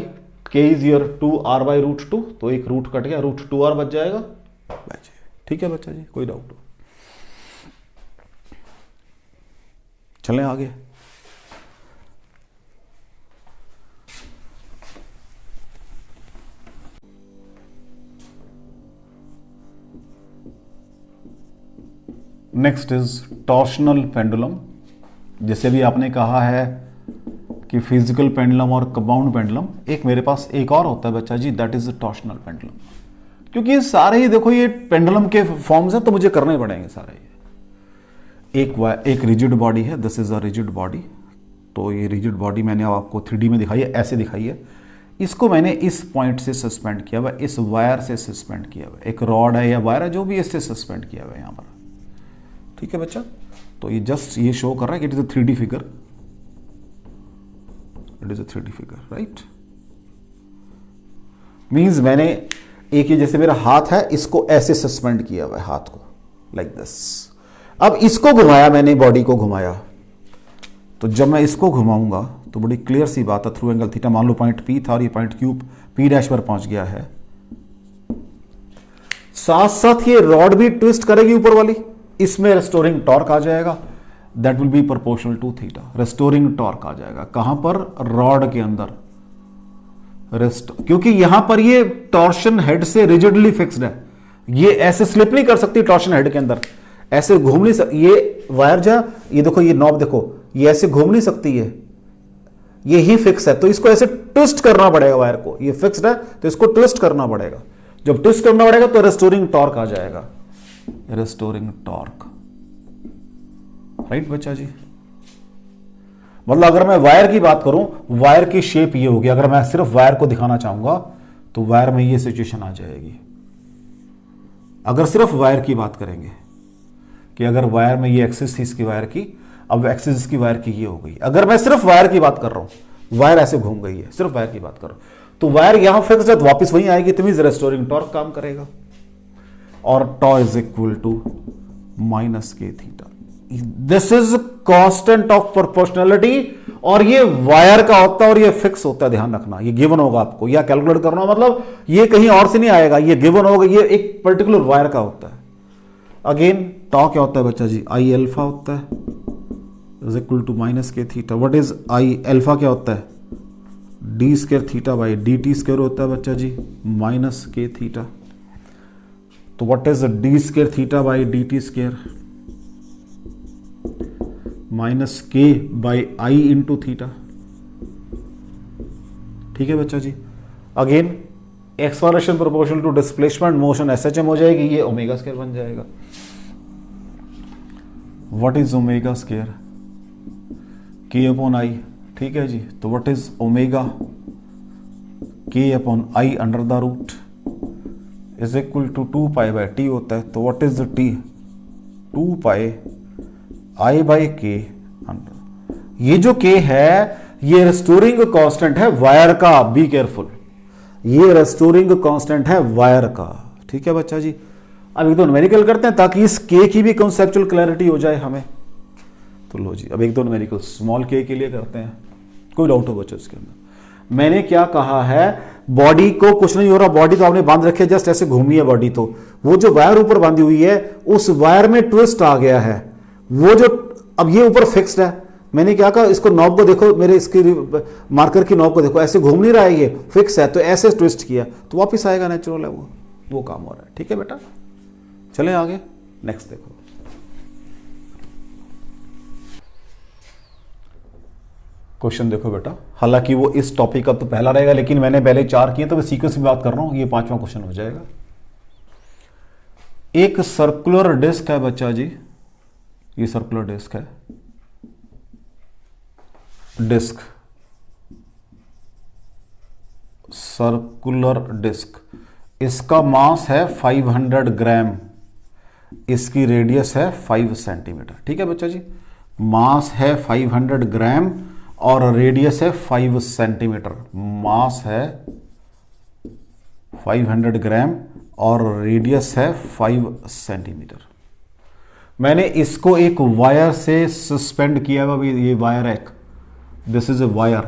K is your 2 R by root 2, तो एक रूट कट गया, रूट 2 आर बच जाएगा, ठीक है बच्चा जी, कोई डाउट हो? चलें आगे। Next is torsional pendulum. जैसे भी आपने कहा है कि फिजिकल पेंडुलम और कंपाउंड पेंडुलम, एक मेरे पास एक और होता है बच्चा जी, दैट इज टॉर्शनल पेंडुलम। क्योंकि ये सारे ही देखो ये पेंडुलम के फॉर्म्स हैं, तो मुझे करने पड़ेंगे सारे। एक रिजिड बॉडी है, this is a rigid body, तो ये रिजिड बॉडी मैंने आपको 3D में दिखाई है, ऐसे दिखाई है। इसको मैंने इस पॉइंट से सस्पेंड किया हुआ, इस वायर से सस्पेंड किया हुआ, एक रॉड है या वायर है जो भी, इससे सस्पेंड किया हुआ है यहां पर, ठीक है बच्चा। तो ये जस्ट ये शो कर रहा है कि it is a 3D figure, it is a 3D figure, right. Means मैंने एक ही, जैसे मेरा हाथ है, इसको ऐसे सस्पेंड किया हुआ है हाथ को, लाइक दिस। अब इसको घुमाया मैंने, बॉडी को घुमाया, तो जब मैं इसको घुमाऊंगा तो बड़ी क्लियर सी बात है, थ्रू एंगल थीटा, मान लो पॉइंट पी था और ये पॉइंट क्यू पी डैश पर पहुंच गया है, साथ साथ ये रॉड भी ट्विस्ट करेगी ऊपर वाली, इसमें रेस्टोरिंग टॉर्क आ जाएगा, that will be proportional to theta. Restoring torque आ जाएगा कहां पर, रॉड के अंदर, क्योंकि यहां पर ये टॉर्शन हेड से रिजिडली फिक्स्ड है, ये ऐसे स्लिप नहीं कर सकती टॉर्शन हेड के अंदर, ऐसे घूम नहीं सकती ये वायर, जा ये देखो, ये नॉब देखो, ये ऐसे घूम नहीं सकती है, ये ही फिक्स है, तो इसको ऐसे ट्विस्ट करना पड़ेगा वायर को, ये फिक्स्ड है तो इसको ट्विस्ट करना पड़ेगा। जब ट्विस्ट करना पड़ेगा तो रेस्टोरिंग टॉर्क आ जाएगा, रेस्टोरिंग टॉर्क। राइट बच्चा जी, मतलब अगर मैं वायर की बात करूं, वायर की शेप ये होगी, अगर मैं सिर्फ वायर को दिखाना चाहूंगा तो वायर में ये सिचुएशन आ जाएगी। अगर सिर्फ वायर की बात करेंगे कि अगर वायर में ये एक्सिस थी इसकी वायर की, अब एक्सिस इसकी वायर की ये हो गई। अगर मैं सिर्फ वायर की बात कर रहा हूं, वायर ऐसे घूम गई है, सिर्फ वायर की बात कर रहा हूं, तो वायर यहां फिक्स है तो वापस वहीं आएगी, तो मींस रेस्टोरिंग टॉर्क काम करेगा। और tau is equal to minus k theta. This is constant of proportionality, और ये वायर का होता है और ये फिक्स होता है, ध्यान रखना। ये गिवन होगा आपको, या कैलकुलेट करना, मतलब ये कहीं और से नहीं आएगा, ये गिवन होगा, ये एक पर्टिकुलर वायर का होता है। अगेन टॉ क्या होता है बच्चा जी, आई अल्फा होता है is equal to minus k theta. What is I alpha, क्या होता है d square theta by d t square होता है बच्चा जी, माइनस के थीटा। तो what is D square theta by d t square, minus k by I into theta. ठीक है बच्चा जी। Again expansion proportional to displacement motion SHM हो जाएगी, ये ओमेगा स्क्वायर बन जाएगा। What is omega square, k upon I. ठीक है जी, तो what is omega, K upon I under the root is equal to 2 pi by T होता है। तो what is the T, 2 pi I by K under. ये जो K है ये रेस्टोरिंग कांस्टेंट है वायर का, बी केयरफुल, ये रेस्टोरिंग कांस्टेंट है वायर का। ठीक है बच्चा जी। अब एक दो न्यूमेरिकल करते हैं ताकि इस के की भी कॉन्सेप्चुअल क्लैरिटी हो जाए हमें। तो लो जी, अब एक दो न्यूमेरिकल स्मॉल के लिए करते हैं। कोई डाउट हो बच्चों इसके अंदर? मैंने क्या कहा है, बॉडी को कुछ नहीं हो रहा, बॉडी तो आपने बांध रखी है, जस्ट ऐसे घूमी है बॉडी, तो वो जो वायर ऊपर बांधी हुई है उस वायर में ट्विस्ट आ गया है, वो जो अब ये ऊपर फिक्स्ड है। मैंने क्या कहा, इसको नॉब को देखो, मेरे इसकी मार्कर की नॉब को देखो, ऐसे घूम नहीं रहा है, ये फिक्स है, तो ऐसे ट्विस्ट किया तो वापस आएगा, नेचुरल है वो काम हो रहा है। ठीक है बेटा, चलें आगे, नेक्स्ट देखो। क्वेश्चन देखो बेटा, हालांकि वो इस टॉपिक का तो पहला रहेगा, लेकिन मैंने पहले 4 किए तो मैं सीक्वेंस में बात कर रहा हूं, ये 5वां क्वेश्चन हो जाएगा। एक सर्कुलर डिस्क है बच्चा जी, ये सर्कुलर डिस्क है, डिस्क, सर्कुलर डिस्क, इसका मास है 500 ग्राम, इसकी रेडियस है 5 सेंटीमीटर। ठीक है बच्चा जी, मास है 500 ग्राम और रेडियस है 5 सेंटीमीटर। मास है 500 ग्राम और रेडियस है 5 सेंटीमीटर। मैंने इसको एक वायर से सस्पेंड किया हुआ, ये वायर है, दिस इज ए वायर,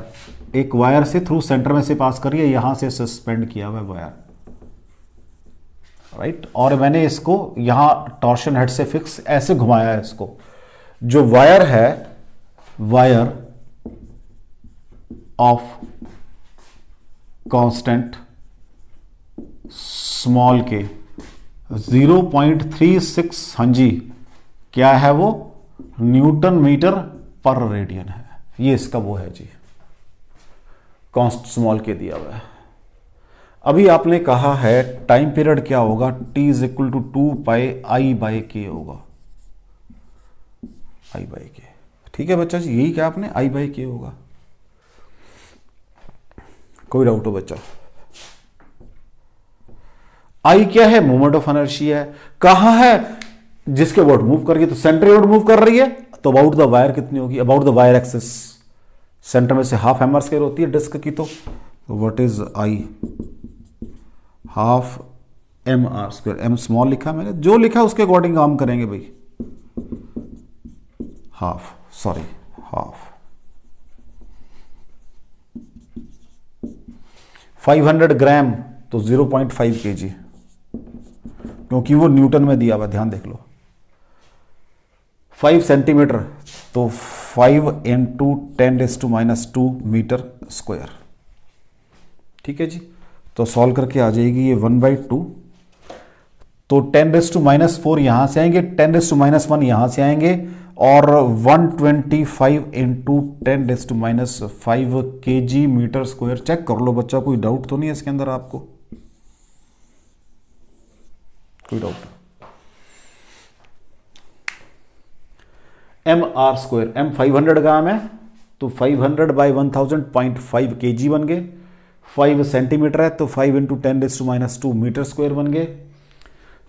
एक वायर से थ्रू सेंटर में से पास करिए, यहां से सस्पेंड किया हुआ वायर, राइट। और मैंने इसको यहां टॉर्शन हेड से फिक्स ऐसे घुमाया है इसको। जो वायर है, वायर ऑफ कांस्टेंट स्मॉल के 0.36, हाँ जी, क्या है वो, न्यूटन मीटर पर रेडियन है। ये इसका वो है जी, कॉन्स्ट स्मॉल के दिया हुआ है। अभी आपने कहा है टाइम पीरियड क्या होगा, t is equal to 2 pi I by K होगा, आई बाई के। ठीक है बच्चा जी, यही क्या आपने, आई बाई के होगा। कोई डाउट हो बच्चा? आई क्या है, मोमेंट ऑफ इनर्शिया है। कहां है, जिसके अबाउट मूव कर रही है, तो सेंटर अबाउट मूव कर रही है, तो अबाउट द वायर कितनी होगी, about the wire axis, centre में से हाफ एम आर स्क्वायर होती है डिस्क की, तो what is I, half M R square, M small लिखा मैंने, जो लिखा उसके अकॉर्डिंग काम करेंगे भाई, हाफ, सॉरी हाफ, 500 ग्राम तो 0.5 kg, क्योंकि वो न्यूटन में दिया हुआ, ध्यान देख लो। 5 सेंटीमीटर तो 5 इंटू 10⁻² मीटर स्क्वायर। ठीक है जी, तो सॉल्व करके आ जाएगी ये 1/2, तो 10⁻⁴ यहां से आएंगे, 10⁻⁻1 यहां से आएंगे, और 125 into 10⁻⁵ kg metre square. Check कर लो बच्चा, कोई डाउट तो नहीं है इसके अंदर आपको? कोई doubt? M R square, M 500 gram है तो 500 बाई 1000 0.5 kg बन गए। 5 सेंटीमीटर है तो 5 इंटू 10⁻² मीटर स्क्वायर बन गए।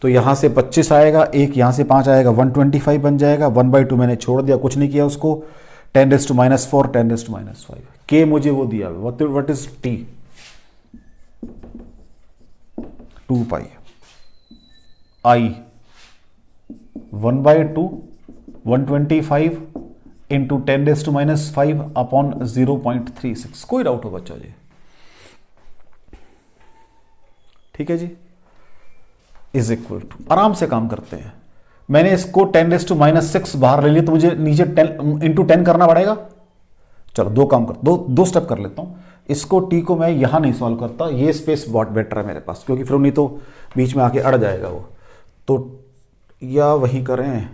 तो यहां से 25 आएगा, एक यहां से 5 आएगा, 125 बन जाएगा। 1/2 मैंने छोड़ दिया, कुछ नहीं किया उसको। 10⁻⁴ 10⁻⁵ के मुझे वो दिया, what is T? 2 pi I 1/2 125 into 10⁻⁵ upon 0.36। कोई डाउट हो बच्चा जी? ठीक है जी, इज इक्वल टू, आराम से काम करते हैं। मैंने इसको 10⁻⁶ बाहर ले लिया तो मुझे नीचे 10 इंटू 10 करना पड़ेगा। चलो दो काम कर, दो स्टेप कर लेता हूं। इसको टी को मैं यहां नहीं सॉल्व करता, ये स्पेस बहुत बेटर है मेरे पास, क्योंकि फिर नहीं तो बीच में आके अड़ जाएगा वो। तो या वही करें,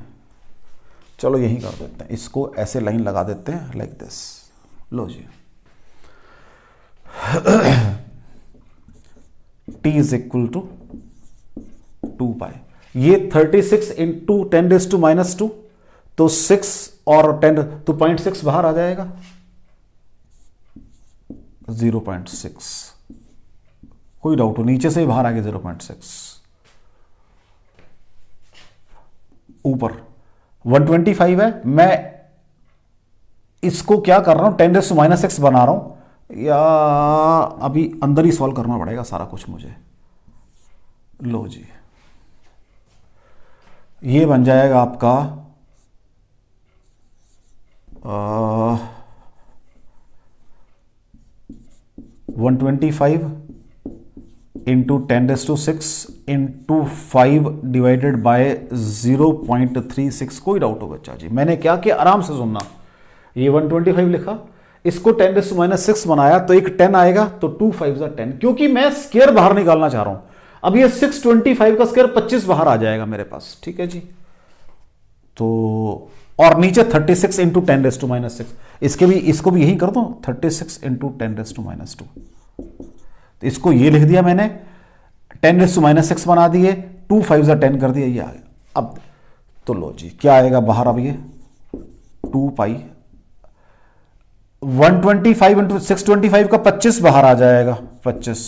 चलो यही कर देते हैं, इसको ऐसे लाइन लगा देते हैं लाइक दिस। लो जी, T is equal to 2 pi. ये 36 इंटू 10⁻², तो 6 और 10 तो 0.6 बाहर आ जाएगा, 0.6। कोई डाउट हो? नीचे से ही बाहर आ गया 0.6। ऊपर 125 है, मैं इसको क्या कर रहा हूं, 10⁻⁶ बना रहा हूं, या अभी अंदर ही सॉल्व करना पड़ेगा सारा कुछ मुझे। लो जी, ये बन जाएगा आपका 125 इंटू 10⁻⁶ इंटू 5 डिवाइडेड बाय 0.36। कोई डाउट हो बच्चा जी? मैंने क्या किया, आराम से सुनना। ये 125 लिखा, इसको 10⁻⁶ बनाया तो एक 10 आएगा, तो 2 5 10, क्योंकि मैं स्क्वायर बाहर निकालना चाह रहा हूं। अब ये 625 का स्क्वायर 25 बाहर आ जाएगा मेरे पास, ठीक है जी। तो और नीचे 36 इंटू 10⁻⁶, इसको भी यही कर दो, 36 इंटू 10⁻²। तो इसको ये लिख दिया मैंने, 10⁻⁶ बना दिए, 2 5 10 कर दिया, ये आ गया। अब तो लो जी, क्या आएगा बाहर? अब ये 2 पाई 125 इंटू 625 का 25 बाहर आ जाएगा, 25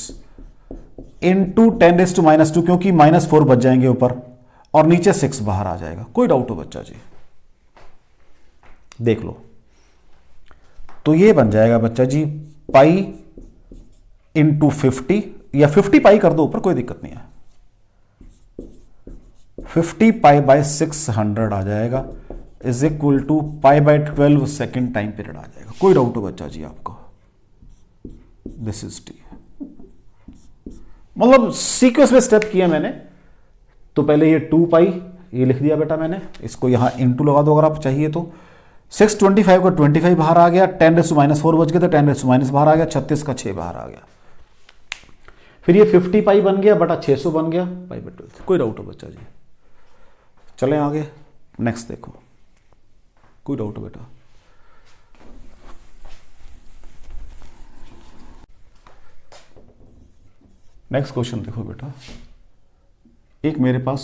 इंटू 10⁻², क्योंकि -4 बच जाएंगे ऊपर, और नीचे 6 बाहर आ जाएगा। कोई डाउट हो बच्चा जी? देख लो, तो ये बन जाएगा बच्चा जी पाई इंटू 50, या 50 पाई कर दो ऊपर, कोई दिक्कत नहीं है। 50 पाई बाय 600 आ जाएगा, is equal to pi by 12 second time period आ जाएगा। कोई डाउट हो बच्चा जी आपको? This is t. मतलब सीक्वेंस में स्टेप किया मैंने। तो पहले ये 2 पाई ये लिख दिया बेटा मैंने, इसको यहां इंटू लगा दो अगर आप चाहिए तो। 625 का 25 बाहर आ गया, 10⁻⁴ बच गया तो 10⁻- बाहर आ गया, 36 का 6 बाहर आ गया। फिर ये 50 पाई बन गया बटा 600 बन गया पाई बाय 12। कोई डाउट हो बच्चा जी? चलें आगे, नेक्स्ट देखो। कोई डाउट हो बेटा? नेक्स्ट क्वेश्चन देखो बेटा। एक मेरे पास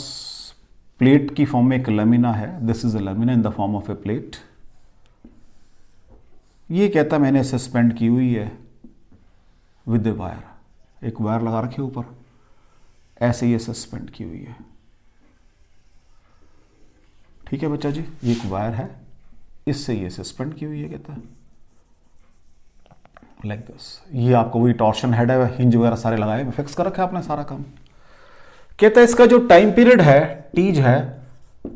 प्लेट की फॉर्म में एक लैमिना है, this is a lamina in the form of A plate. ये कहता मैंने सस्पेंड की हुई है विद ए वायर, एक वायर लगा रखे ऊपर, ऐसे ये सस्पेंड की हुई है। ठीक है बच्चा जी, ये एक वायर है, इससे ये सस्पेंड की हुई है, कहता है लाइक दिस। ये आपको वही टॉर्शन हेड है, हिंज वगैरह सारे लगाए, फिक्स कर रखा है आपने सारा काम। कहता है इसका जो टाइम पीरियड है, टीज है,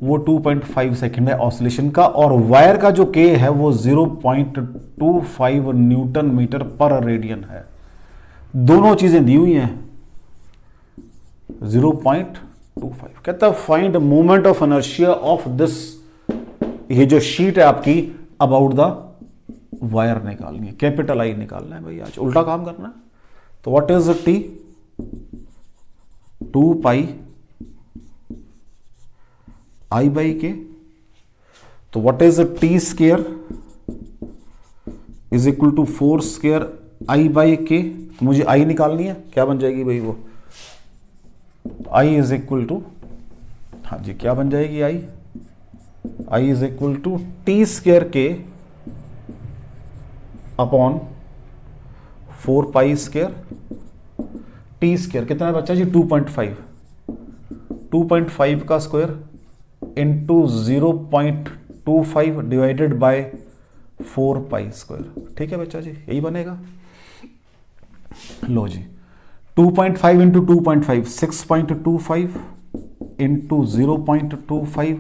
वो 2.5 सेकेंड है ऑसिलेशन का, और वायर का जो के है वो 0.25 न्यूटन मीटर पर रेडियन है। दोनों चीजें दी हुई हैं, 0.25। कहता है find moment of inertia of this, ये जो शीट है आपकी, अबाउट द वायर निकालनी है, कैपिटल आई निकालना है भाई, आज उल्टा काम करना है। तो what is T? 2 pi I by K. तो what is T square is equal to 4 square I by K. तो मुझे आई निकालनी है, क्या बन जाएगी भाई वो, आई इज इक्वल टू, हाँ जी क्या बन जाएगी I is equal to t square k upon 4 pi square. T square कितना है बच्चा जी 2.5 का square into 0.25 divided by 4 pi square. ठीक है बच्चा जी, यही बनेगा। लो जी 2.5 into 2.5 6.25 into 0.25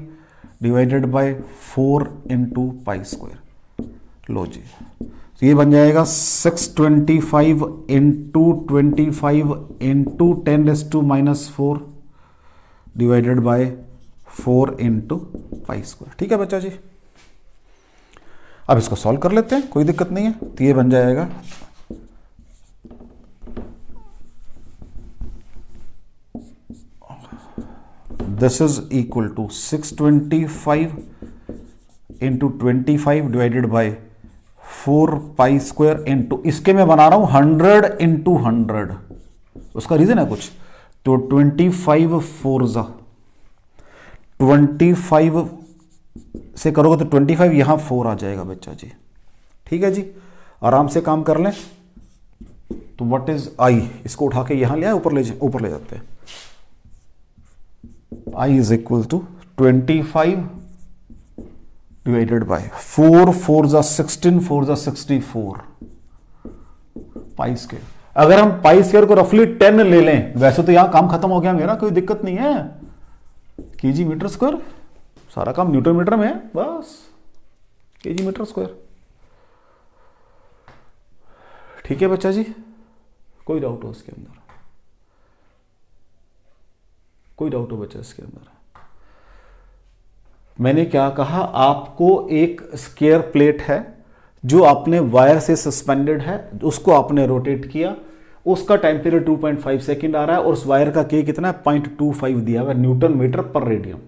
divided by 4 into pi square. लो जी तो ये बन जाएगा 625 into 25 into 10⁻⁻4 divided by 4 into pi square. ठीक है बच्चा जी, अब इसको सॉल्व कर लेते हैं, कोई दिक्कत नहीं है। तो ये बन जाएगा this is equal to 625 into 25 divided by 4 pi square into, इसके मैं बना रहा हूं 100 इंटू 100, उसका रीजन है कुछ। तो 25 4 25 से करोगे तो 25 यहां 4 आ जाएगा बच्चा जी। ठीक है जी, आराम से काम कर लें। तो व्हाट इज आई, इसको उठा के यहां ले आए, ऊपर ले जाते हैं। I is equal to 25 divided by 4 4 16 4 64 pi square. अगर हम पाई स्क्वायर को रफली 10 ले लें, वैसे तो यहां काम खत्म हो गया मेरा, कोई दिक्कत नहीं है। केजी मीटर स्क्वायर, सारा काम न्यूटन मीटर में है, बस केजी मीटर स्क्वायर। ठीक है बच्चा जी, कोई डाउट हो इसके अंदर, कोई डाउट हो बच्चा इसके अंदर। मैंने क्या कहा, आपको एक स्क्वायर प्लेट है जो आपने वायर से सस्पेंडेड है, उसको आपने रोटेट किया, उसका टाइम पीरियड 2.5 सेकंड आ रहा है और उस वायर का के कितना है 0.25 दिया हुआ है न्यूटन मीटर पर रेडियन।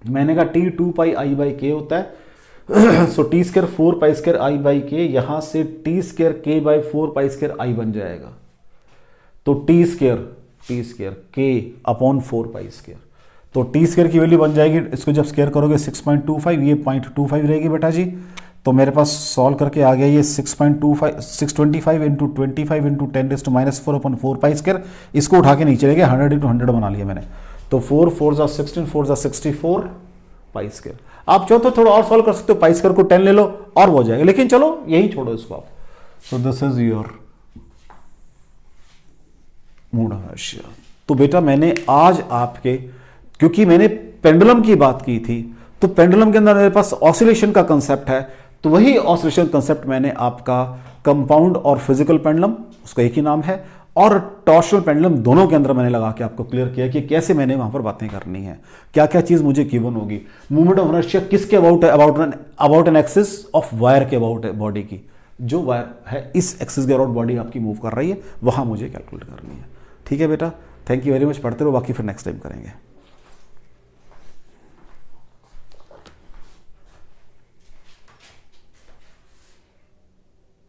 मैंने कहा T 2 pi I by k होता है, so t square 4 pi square I by k, यहां से t square k by 4 pi square I बन जाएगा। तो t square k upon 4 pi square, तो टी स्क्वायर की वैल्यू बन जाएगी, इसको जब स्क्वायर करोगे 6.25, ये 0.25 रहेगी बेटा जी। तो मेरे पास सॉल्व करके आ गया ये 625 into 25 into 10⁻⁴ upon 4 pi square. इसको उठा के नीचे ले गया, 100 इंटू 100 बना लिया मैंने। तो 4 4 16 4 64 पाई स्क्वायर। आप चाहो तो थोड़ा और सॉल्व कर सकते हो, पाई स्क्वायर को 10 ले लो और हो जाएगा, लेकिन चलो यही छोड़ो इसको आप। सो this is your mood inertia. तो बेटा मैंने आज आपके, क्योंकि मैंने पेंडुलम की बात की थी, तो पेंडुलम के अंदर मेरे पास ऑसिलेशन का कंसेप्ट है, तो वही ऑसिलेशन कंसेप्ट मैंने आपका कंपाउंड और फिजिकल पेंडुलम, उसका एक ही नाम है, और टॉर्शनल पेंडुलम, दोनों के अंदर मैंने लगा के आपको क्लियर किया कि कैसे मैंने वहां पर बातें करनी है, क्या क्या चीज मुझे गिवन होगी। मूवमेंट ऑफ इनर्शिया किसके अबाउट है, about an axis of wire के अबाउट है, बॉडी की, जो वायर है इस एक्सिस के अबाउट बॉडी आपकी मूव कर रही है, वहां मुझे कैलकुलेट करनी है। ठीक है बेटा, थैंक यू वेरी मच, पढ़ते रहो, बाकी फिर नेक्स्ट टाइम करेंगे।